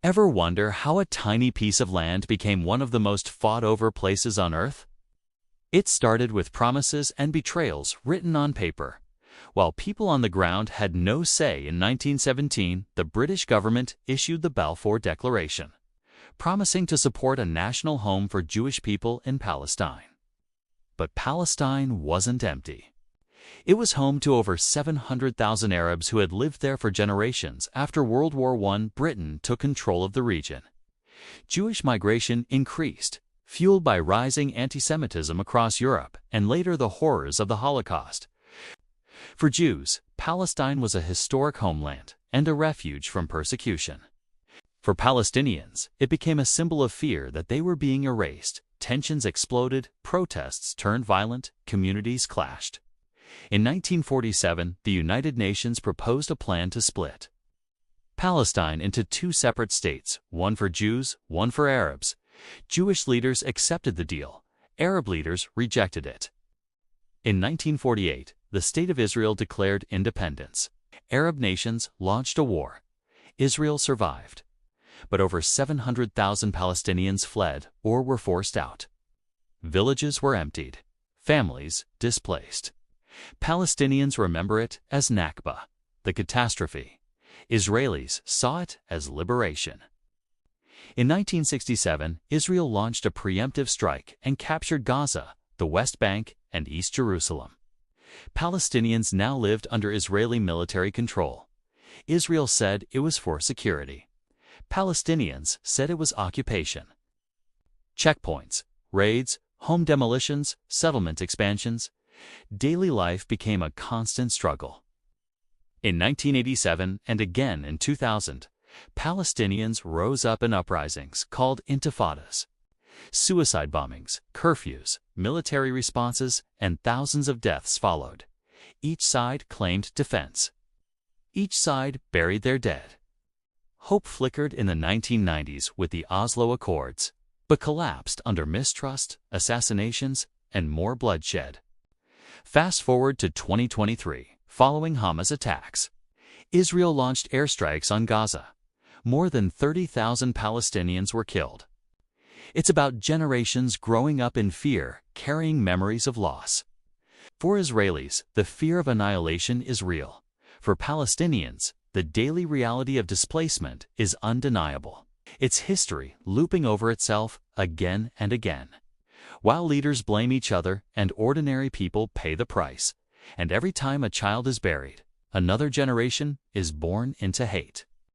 Ever wonder how a tiny piece of land became one of the most fought-over places on Earth? It started with promises and betrayals written on paper. While people on the ground had no say in 1917, the British government issued the Balfour Declaration, promising to support a national home for Jewish people in Palestine. But Palestine wasn't empty. It was home to over 700,000 Arabs who had lived there for generations after World War I. Britain took control of the region. Jewish migration increased, fueled by rising anti-Semitism across Europe and later the horrors of the Holocaust. For Jews, Palestine was a historic homeland and a refuge from persecution. For Palestinians, it became a symbol of fear that they were being erased. Tensions exploded, protests turned violent, communities clashed. In 1947, the United Nations proposed a plan to split Palestine into two separate states, one for Jews, one for Arabs. Jewish leaders accepted the deal. Arab leaders rejected it. In 1948, the State of Israel declared independence. Arab nations launched a war. Israel survived. But over 700,000 Palestinians fled or were forced out. Villages were emptied. Families displaced. Palestinians remember it as Nakba, the catastrophe. Israelis saw it as liberation. In 1967, Israel launched a preemptive strike and captured Gaza, the West Bank, and East Jerusalem. Palestinians now lived under Israeli military control. Israel said it was for security. Palestinians said it was occupation. Checkpoints, raids, home demolitions, settlement expansions. Daily life became a constant struggle. In 1987 and again in 2000, Palestinians rose up in uprisings called intifadas. Suicide bombings, curfews, military responses, and thousands of deaths followed. Each side claimed defense. Each side buried their dead. Hope flickered in the 1990s with the Oslo Accords, but collapsed under mistrust, assassinations, and more bloodshed. Fast forward to 2023, following Hamas attacks. Israel launched airstrikes on Gaza. More than 30,000 Palestinians were killed. It's about generations growing up in fear, carrying memories of loss. For Israelis, the fear of annihilation is real. For Palestinians, the daily reality of displacement is undeniable. It's history looping over itself again and again. While leaders blame each other and ordinary people pay the price, and every time a child is buried, another generation is born into hate.